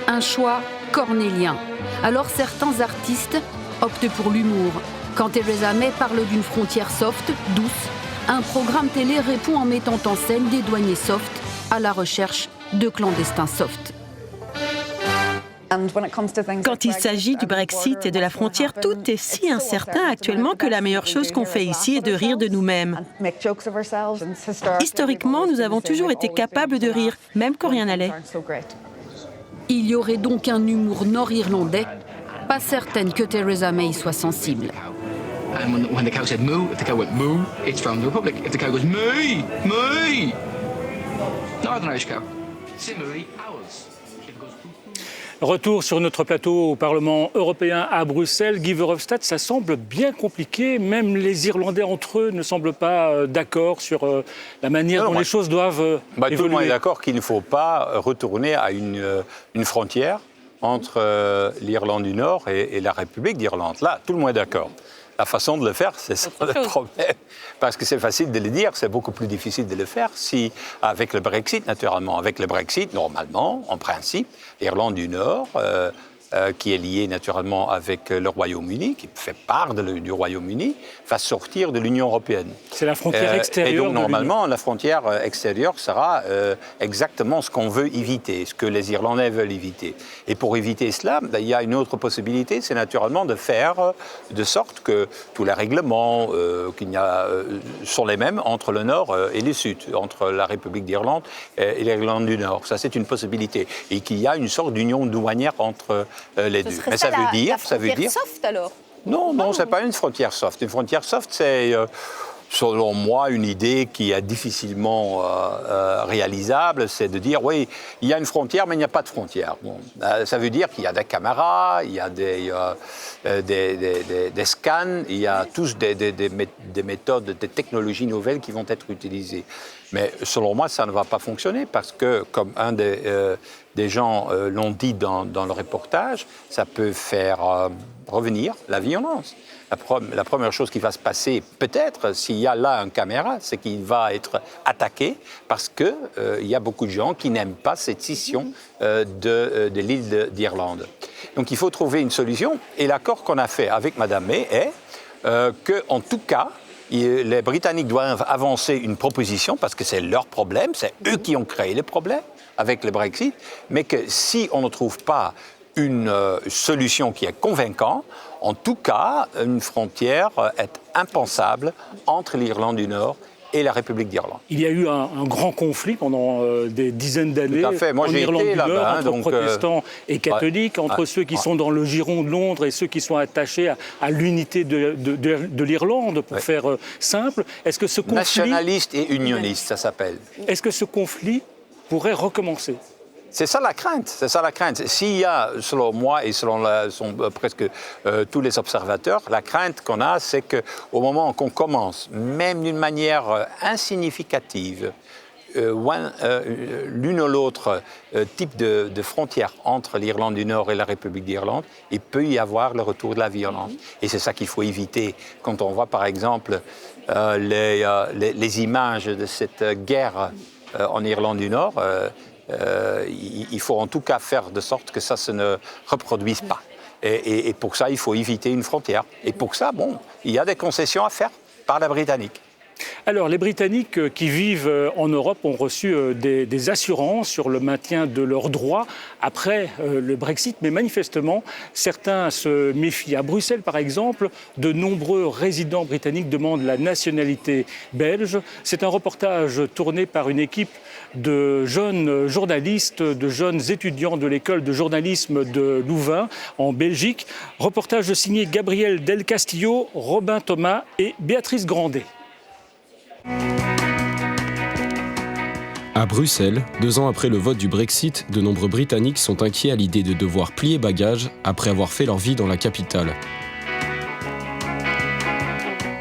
Un choix cornélien. Alors certains artistes optent pour l'humour. Quand Theresa May parle d'une frontière soft, douce, un programme télé répond en mettant en scène des douaniers soft à la recherche de clandestins soft. Quand il s'agit du Brexit et de la frontière, tout est si incertain actuellement que la meilleure chose qu'on fait ici est de rire de nous-mêmes. Historiquement, nous avons toujours été capables de rire, même quand rien n'allait. Il y aurait donc un humour nord-irlandais, pas certaine que Theresa May soit sensible. Retour sur notre plateau au Parlement européen à Bruxelles. Guy Verhofstadt, ça semble bien compliqué. Même les Irlandais entre eux ne semblent pas d'accord sur la manière dont les choses doivent évoluer. Tout le monde est d'accord qu'il ne faut pas retourner à une frontière entre l'Irlande du Nord et la République d'Irlande. Là, tout le monde est d'accord. La façon de le faire, c'est ça le problème. Parce que c'est facile de le dire, c'est beaucoup plus difficile de le faire si, avec le Brexit, naturellement. Avec le Brexit, normalement, en principe, l'Irlande du Nord, qui est liée naturellement avec le Royaume-Uni, qui fait part du Royaume-Uni, va sortir de l'Union européenne. C'est la frontière extérieure. Et donc, normalement, la frontière extérieure sera exactement ce qu'on veut éviter, ce que les Irlandais veulent éviter. Et pour éviter cela, il y a une autre possibilité, c'est naturellement de faire de sorte que tous les règlements sont les mêmes entre le Nord et le Sud, entre la République d'Irlande et l'Irlande du Nord. Ça, c'est une possibilité. Et qu'il y a une sorte d'union douanière entre les deux. Mais ça veut dire soft alors? Non, c'est pas une frontière soft. Une frontière soft, c'est selon moi une idée qui est difficilement réalisable, c'est de dire oui, il y a une frontière, mais il n'y a pas de frontière. Bon, ça veut dire qu'il y a des caméras, il y a des scans, il y a tous des méthodes, des technologies nouvelles qui vont être utilisées. Mais selon moi, ça ne va pas fonctionner parce que, comme un des gens l'ont dit dans le reportage, ça peut faire revenir la violence. La première chose qui va se passer, peut-être, s'il y a là une caméra, c'est qu'il va être attaqué parce qu'il y a beaucoup de gens qui n'aiment pas cette scission de l'île d'Irlande. Donc il faut trouver une solution. Et l'accord qu'on a fait avec Mme May est qu'en tout cas, les Britanniques doivent avancer une proposition parce que c'est leur problème, c'est eux qui ont créé le problème avec le Brexit, mais que si on ne trouve pas une solution qui est convaincante, en tout cas, une frontière est impensable entre l'Irlande du Nord et la République d'Irlande. Il y a eu un grand conflit pendant des dizaines d'années en Irlande du Nord, entre donc, protestants et catholiques, entre ceux qui sont dans le giron de Londres et ceux qui sont attachés à l'unité de l'Irlande, pour faire simple. Est-ce que ce conflit... Nationaliste et unioniste, ça s'appelle. Est-ce que ce conflit pourrait recommencer ? C'est ça la crainte, c'est ça la crainte. S'il y a, selon moi et selon presque tous les observateurs, la crainte qu'on a, c'est qu'au moment qu'on commence, même d'une manière insignificative, l'une ou l'autre type de frontière entre l'Irlande du Nord et la République d'Irlande, il peut y avoir le retour de la violence. Et c'est ça qu'il faut éviter. Quand on voit par exemple les images de cette guerre en Irlande du Nord, il faut en tout cas faire de sorte que ça se ne reproduise pas. Et pour ça, il faut éviter une frontière. Et pour ça, bon, il y a des concessions à faire par la Britannique. Alors, les Britanniques qui vivent en Europe ont reçu des assurances sur le maintien de leurs droits après le Brexit, mais manifestement, certains se méfient. À Bruxelles, par exemple, de nombreux résidents britanniques demandent la nationalité belge. C'est un reportage tourné par une équipe de jeunes journalistes, de jeunes étudiants de l'école de journalisme de Louvain, en Belgique. Reportage signé Gabriel Del Castillo, Robin Thomas et Béatrice Grandet. À Bruxelles, 2 ans après le vote du Brexit, de nombreux Britanniques sont inquiets à l'idée de devoir plier bagages après avoir fait leur vie dans la capitale.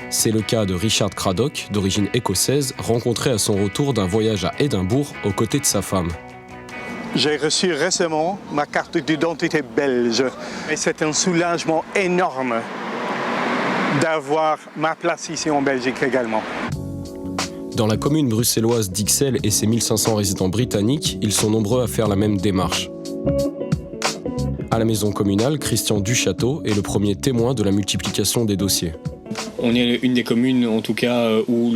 C'est le cas de Richard Craddock, d'origine écossaise, rencontré à son retour d'un voyage à Édimbourg aux côtés de sa femme. J'ai reçu récemment ma carte d'identité belge et c'est un soulagement énorme d'avoir ma place ici en Belgique également. Dans la commune bruxelloise d'Ixelles et ses 1500 résidents britanniques, ils sont nombreux à faire la même démarche. À la maison communale, Christian Duchâteau est le premier témoin de la multiplication des dossiers. On est une des communes, en tout cas, où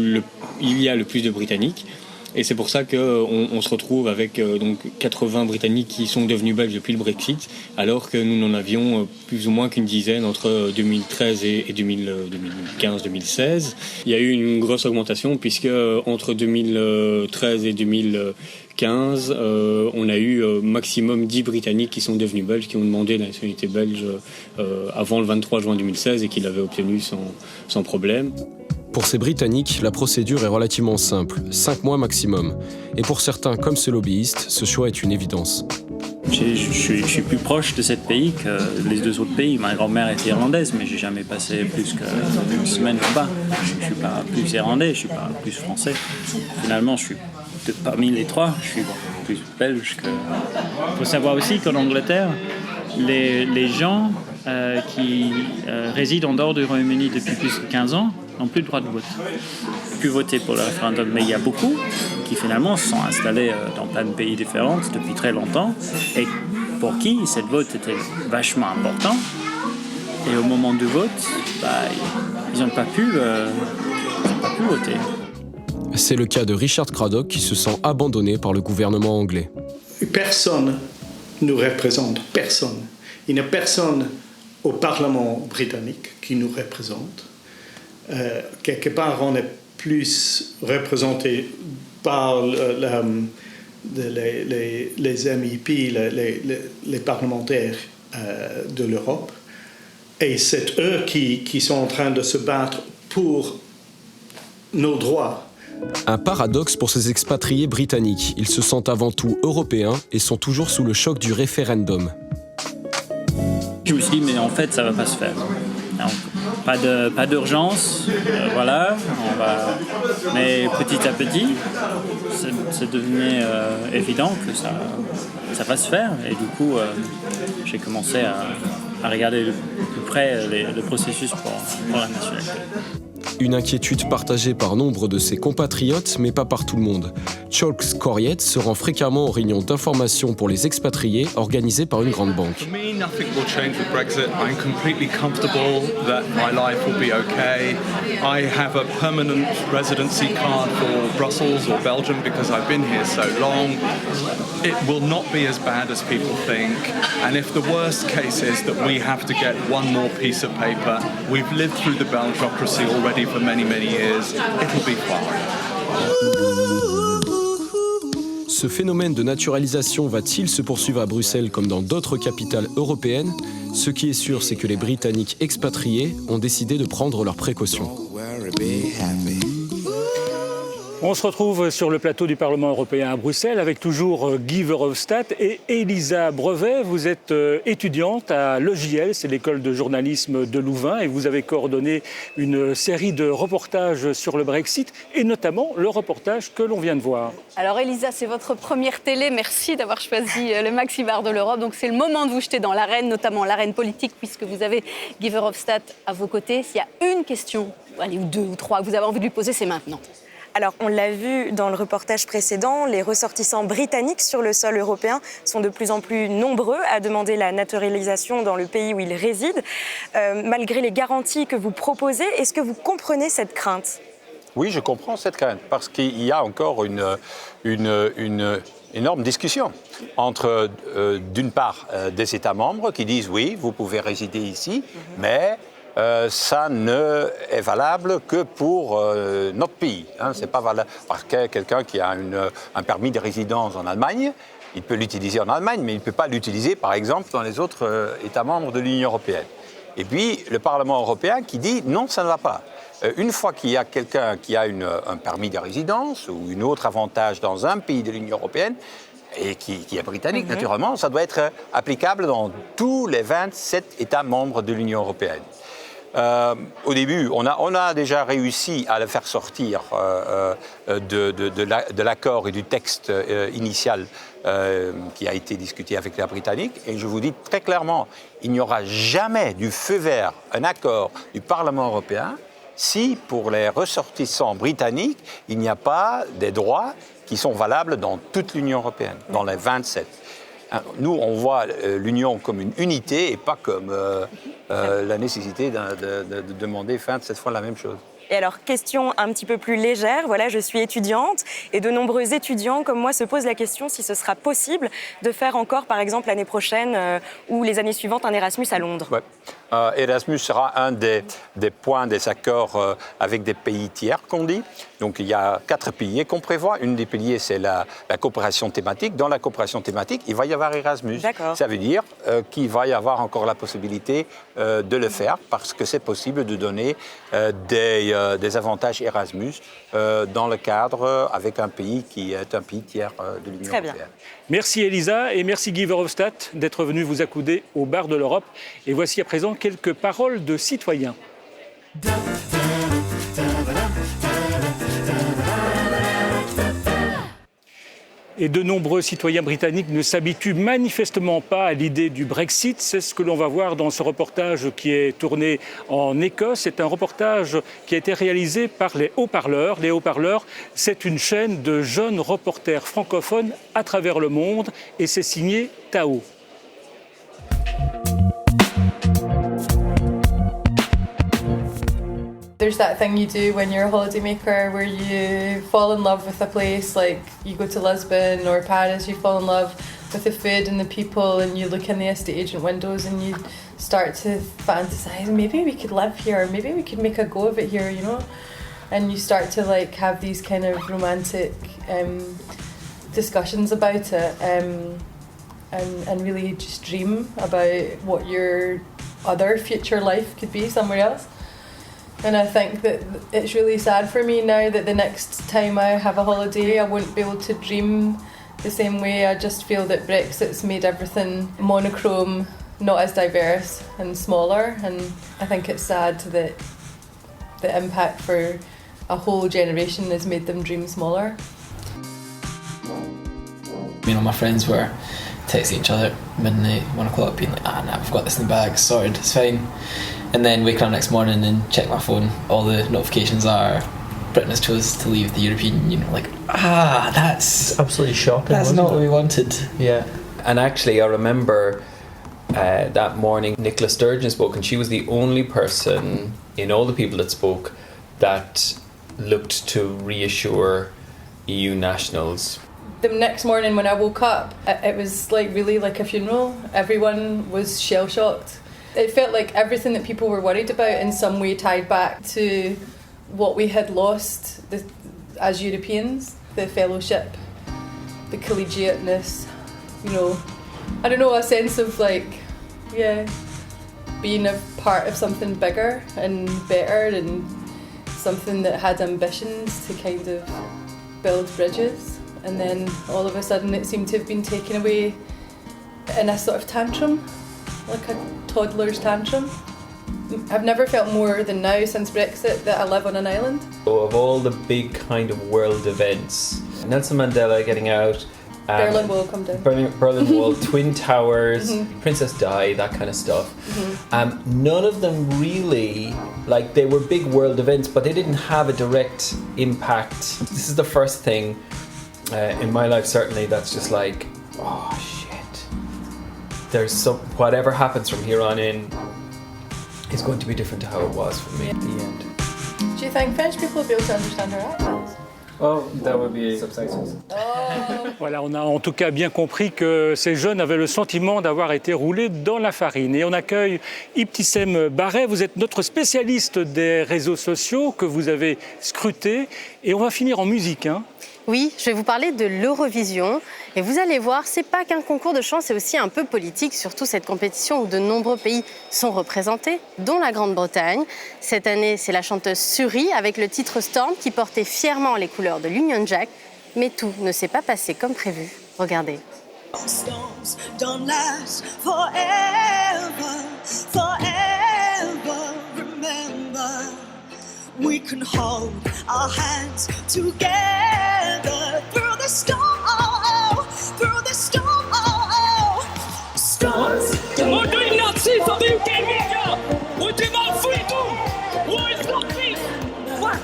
il y a le plus de Britanniques. Et c'est pour ça qu'on se retrouve avec donc 80 Britanniques qui sont devenus belges depuis le Brexit, alors que nous n'en avions plus ou moins qu'une dizaine entre 2013 et 2015-2016. Il y a eu une grosse augmentation puisque entre 2013 et 2015, on a eu maximum 10 Britanniques qui sont devenus belges, qui ont demandé la nationalité belge avant le 23 juin 2016 et qui l'avaient obtenue sans problème. Pour ces Britanniques, la procédure est relativement simple, 5 mois maximum. Et pour certains, comme ce lobbyiste, ce choix est une évidence. Je suis plus proche de ce pays que les 2 autres pays. Ma grand-mère était irlandaise, mais j'ai jamais passé plus qu'une semaine là-bas. Je suis pas plus irlandais, je suis pas plus français. Finalement, je suis parmi les 3, je suis plus belge que... Il faut savoir aussi qu'en Angleterre, les gens qui résident en dehors du Royaume-Uni depuis plus de 15 ans n'ont plus le droit de vote. Ils peuvent plus voter pour le référendum, mais il y a beaucoup qui finalement se sont installés dans plein de pays différents depuis très longtemps et pour qui cette vote était vachement important. Et au moment du vote, ils n'ont pas pu voter. C'est le cas de Richard Craddock qui se sent abandonné par le gouvernement anglais. Personne ne nous représente, personne. Il n'y a personne au Parlement britannique qui nous représente. Quelque part, on est plus représenté par les MEP, les parlementaires de l'Europe. Et c'est eux qui sont en train de se battre pour nos droits. Un paradoxe pour ces expatriés britanniques. Ils se sentent avant tout européens et sont toujours sous le choc du référendum. Je me suis dit, mais en fait, ça ne va pas se faire. Donc, pas d'urgence, voilà. Mais petit à petit, c'est devenu évident que ça va se faire. Et du coup, j'ai commencé à regarder de plus près le processus pour la nationalité. Une inquiétude partagée par nombre de ses compatriotes, mais pas par tout le monde. Chalks Corriette se rend fréquemment aux réunions d'information pour les expatriés organisées par une grande banque. For me, nothing will change with Brexit. I'm completely comfortable that my life will be okay. I have a permanent residency card for Brussels or Belgium because I've been here so long. It will not be as bad as people think. And if the worst case is that we have to get one more piece of paper, we've lived through the Belgiocracy already for many, many years, it'll be fine. Ce phénomène de naturalisation va-t-il se poursuivre à Bruxelles comme dans d'autres capitales européennes? Ce qui est sûr, c'est que les Britanniques expatriés ont décidé de prendre leurs précautions. On se retrouve sur le plateau du Parlement européen à Bruxelles avec toujours Guy Verhofstadt et Elisa Brevet. Vous êtes étudiante à l'EJL, c'est l'école de journalisme de Louvain, et vous avez coordonné une série de reportages sur le Brexit et notamment le reportage que l'on vient de voir. Alors Elisa, c'est votre première télé. Merci d'avoir choisi le Maxi Bar de l'Europe. Donc c'est le moment de vous jeter dans l'arène, notamment l'arène politique, puisque vous avez Guy Verhofstadt à vos côtés. S'il y a une question, allez, ou 2 ou 3 que vous avez envie de lui poser, c'est maintenant. Alors, on l'a vu dans le reportage précédent, les ressortissants britanniques sur le sol européen sont de plus en plus nombreux à demander la naturalisation dans le pays où ils résident. Malgré les garanties que vous proposez, est-ce que vous comprenez cette crainte ? Oui, je comprends cette crainte, parce qu'il y a encore une énorme discussion entre, d'une part, des États membres qui disent oui, vous pouvez résider ici, mais ça ne est valable que pour notre pays. Hein, c'est pas valable parce que quelqu'un qui a un permis de résidence en Allemagne, il peut l'utiliser en Allemagne, mais il ne peut pas l'utiliser, par exemple, dans les autres États membres de l'Union européenne. Et puis, le Parlement européen qui dit non, ça ne va pas. Une fois qu'il y a quelqu'un qui a un permis de résidence ou un autre avantage dans un pays de l'Union européenne, et qui est britannique, naturellement, ça doit être applicable dans tous les 27 États membres de l'Union européenne. Au début, on a déjà réussi à le faire sortir de l'accord et du texte initial qui a été discuté avec les Britanniques. Et je vous dis très clairement, il n'y aura jamais du feu vert, un accord du Parlement européen, si pour les ressortissants britanniques, il n'y a pas des droits qui sont valables dans toute l'Union européenne, dans les 27. Nous, on voit l'Union comme une unité et pas comme la nécessité de demander 27 fois la même chose. Et alors, question un petit peu plus légère, voilà, je suis étudiante et de nombreux étudiants comme moi se posent la question si ce sera possible de faire encore, par exemple, l'année prochaine ou les années suivantes, un Erasmus à Londres. Ouais. Erasmus sera un des points des accords avec des pays tiers, qu'on dit. Donc, il y a 4 piliers qu'on prévoit. Une des piliers, c'est la coopération thématique. Dans la coopération thématique, il va y avoir Erasmus. Ça veut dire qu'il va y avoir encore la possibilité de le faire parce que c'est possible de donner des avantages Erasmus dans le cadre avec un pays qui est un pays tiers de l'Union européenne. Merci Elisa et merci Guy Verhofstadt d'être venu vous accouder au bar de l'Europe. Et voici à présent quelques paroles de citoyens. Et de nombreux citoyens britanniques ne s'habituent manifestement pas à l'idée du Brexit. C'est ce que l'on va voir dans ce reportage qui est tourné en Écosse. C'est un reportage qui a été réalisé par les Haut-Parleurs. Les Haut-Parleurs, c'est une chaîne de jeunes reporters francophones à travers le monde et c'est signé Tao. There's that thing you do when you're a holidaymaker where you fall in love with a place, like you go to Lisbon or Paris, you fall in love with the food and the people and you look in the estate agent windows and you start to fantasize, maybe we could live here, maybe we could make a go of it here, you know? And you start to like have these kind of romantic discussions about it and really just dream about what your other future life could be somewhere else. And I think that it's really sad for me now that the next time I have a holiday I won't be able to dream the same way. I just feel that Brexit's made everything monochrome, not as diverse and smaller, and I think it's sad that the impact for a whole generation has made them dream smaller. Me and all my friends were texting each other at midnight, 1 o'clock, being like, nah, I've got this in the bag, sorted, it's fine. And then wake up next morning and check my phone, all the notifications are Britain has chose to leave the European Union. Like, that's absolutely shocking. That's not what we wanted. Yeah. And actually, I remember that morning Nicola Sturgeon spoke, and she was the only person in all the people that spoke that looked to reassure EU nationals. The next morning when I woke up, it was like really like a funeral. Everyone was shell-shocked. It felt like everything that people were worried about in some way tied back to what we had lost as Europeans, the fellowship, the collegiateness, you know, I don't know, a sense of like, yeah, being a part of something bigger and better and something that had ambitions to kind of build bridges. And then all of a sudden it seemed to have been taken away in a sort of tantrum, like a toddler's tantrum. I've never felt more than now since Brexit that I live on an island. So of all the big kind of world events, Nelson Mandela getting out, Berlin Wall come down. Berlin Wall, Twin Towers, Princess Di, that kind of stuff. None of them really, like, they were big world events, but they didn't have a direct impact. This is the first thing in my life, certainly, that's just like, oh shit. There's some, whatever happens from here on in is going to be different to how it was for me at the end. Do you think French people will be able to understand her accents? Oh, that would be subtitles. Voilà, on a en tout cas bien compris que ces jeunes avaient le sentiment d'avoir été roulés dans la farine. Et on accueille Ibtissem Barret, vous êtes notre spécialiste des réseaux sociaux que vous avez scrutés. Et on va finir en musique, hein. Oui, je vais vous parler de l'Eurovision. Et vous allez voir, c'est pas qu'un concours de chant, c'est aussi un peu politique, surtout cette compétition où de nombreux pays sont représentés, dont la Grande-Bretagne. Cette année, c'est la chanteuse Suri avec le titre Storm qui portait fièrement les couleurs de l'Union Jack. Mais tout ne s'est pas passé comme prévu. Regardez. Storms don't last forever, forever. Remember, we can hold our hands together through the storm, through the storm. Storms. What do you not see from the UK media? What do you not free to? What is not free? What?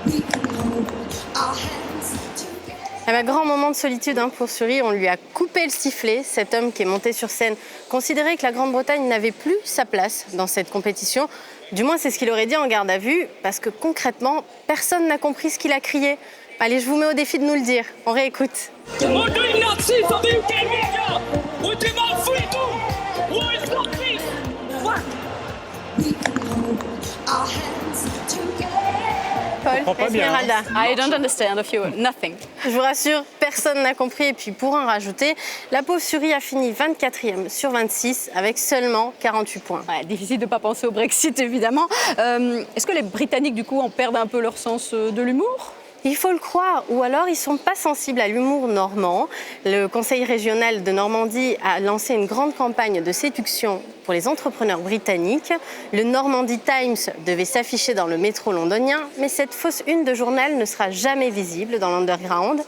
We can hold our hands together. Un grand moment de solitude pour Suri, on lui a coupé le sifflet. Cet homme qui est monté sur scène considérait que la Grande-Bretagne n'avait plus sa place dans cette compétition. Du moins, c'est ce qu'il aurait dit en garde à vue, parce que concrètement, personne n'a compris ce qu'il a crié. Allez, je vous mets au défi de nous le dire. On réécoute. What do you not see from the UK media? What do you not free to? What is not free? What? We can hold our hands together. Paul, Esmeralda. I don't understand if you nothing. Je vous rassure, personne n'a compris. Et puis pour en rajouter, la pauvre Suri a fini 24e sur 26 avec seulement 48 points. Ouais, difficile de ne pas penser au Brexit, évidemment. Est-ce que les Britanniques, du coup, en perdent un peu leur sens de l'humour ? Il faut le croire, ou alors ils ne sont pas sensibles à l'humour normand. Le Conseil régional de Normandie a lancé une grande campagne de séduction pour les entrepreneurs britanniques. Le Normandy Times devait s'afficher dans le métro londonien, mais cette fausse une de journal ne sera jamais visible dans l'underground.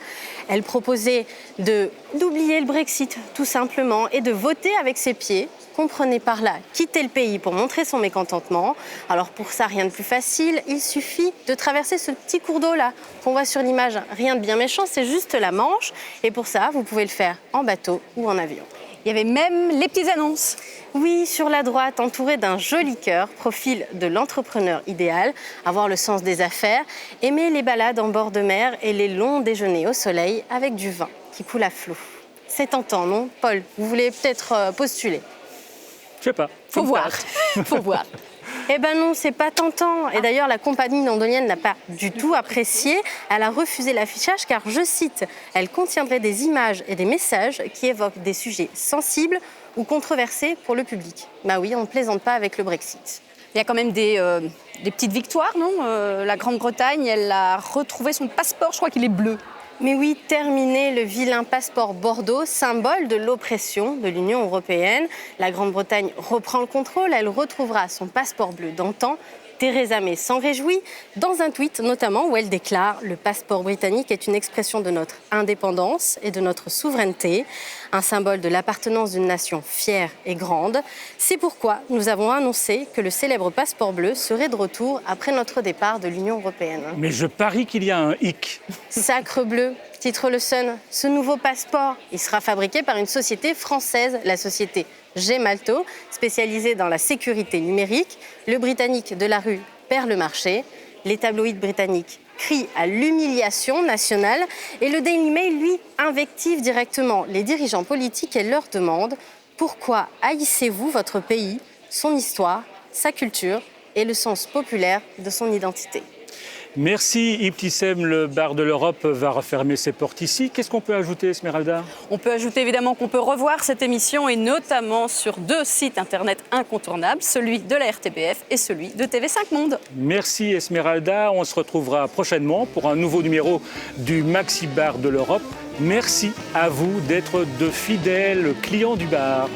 Elle proposait d'oublier le Brexit, tout simplement, et de voter avec ses pieds. Comprenez par là quitter le pays pour montrer son mécontentement. Alors pour ça, rien de plus facile, il suffit de traverser ce petit cours d'eau-là qu'on voit sur l'image. Rien de bien méchant, c'est juste la Manche. Et pour ça, vous pouvez le faire en bateau ou en avion. Il y avait même les petites annonces. Oui, sur la droite, entouré d'un joli cœur, profil de l'entrepreneur idéal, avoir le sens des affaires, aimer les balades en bord de mer et les longs déjeuners au soleil avec du vin qui coule à flot. C'est tentant, non? Paul, vous voulez peut-être postuler? Je sais pas. Faut voir. Faut voir. Eh ben non, c'est pas tentant. Et d'ailleurs, la compagnie londonienne n'a pas du tout apprécié. Elle a refusé l'affichage car, je cite, elle contiendrait des images et des messages qui évoquent des sujets sensibles ou controversés pour le public. Bah oui, on ne plaisante pas avec le Brexit. Il y a quand même des petites victoires, non? La Grande-Bretagne, elle a retrouvé son passeport, je crois qu'il est bleu. Mais oui, terminé le vilain passeport Bordeaux, symbole de l'oppression de l'Union européenne. La Grande-Bretagne reprend le contrôle, elle retrouvera son passeport bleu d'antan. Theresa May s'en réjouit, dans un tweet notamment où elle déclare « Le passeport britannique est une expression de notre indépendance et de notre souveraineté, un symbole de l'appartenance d'une nation fière et grande. C'est pourquoi nous avons annoncé que le célèbre passeport bleu serait de retour après notre départ de l'Union européenne. » Mais je parie qu'il y a un hic. Sacre bleu, titre Le Sun, ce nouveau passeport, il sera fabriqué par une société française, la société Gemalto, spécialisée dans la sécurité numérique. Le Britannique de la rue perd le marché. Les tabloïds britanniques crient à l'humiliation nationale. Et le Daily Mail, lui, invective directement les dirigeants politiques et leur demande « Pourquoi haïssez-vous votre pays, son histoire, sa culture et le sens populaire de son identité ?» Merci Ibtissem, le bar de l'Europe va refermer ses portes ici. Qu'est-ce qu'on peut ajouter, Esmeralda? On peut ajouter évidemment qu'on peut revoir cette émission et notamment sur 2 sites internet incontournables, celui de la RTBF et celui de TV5 Monde. Merci Esmeralda, on se retrouvera prochainement pour un nouveau numéro du Maxi Bar de l'Europe. Merci à vous d'être de fidèles clients du bar.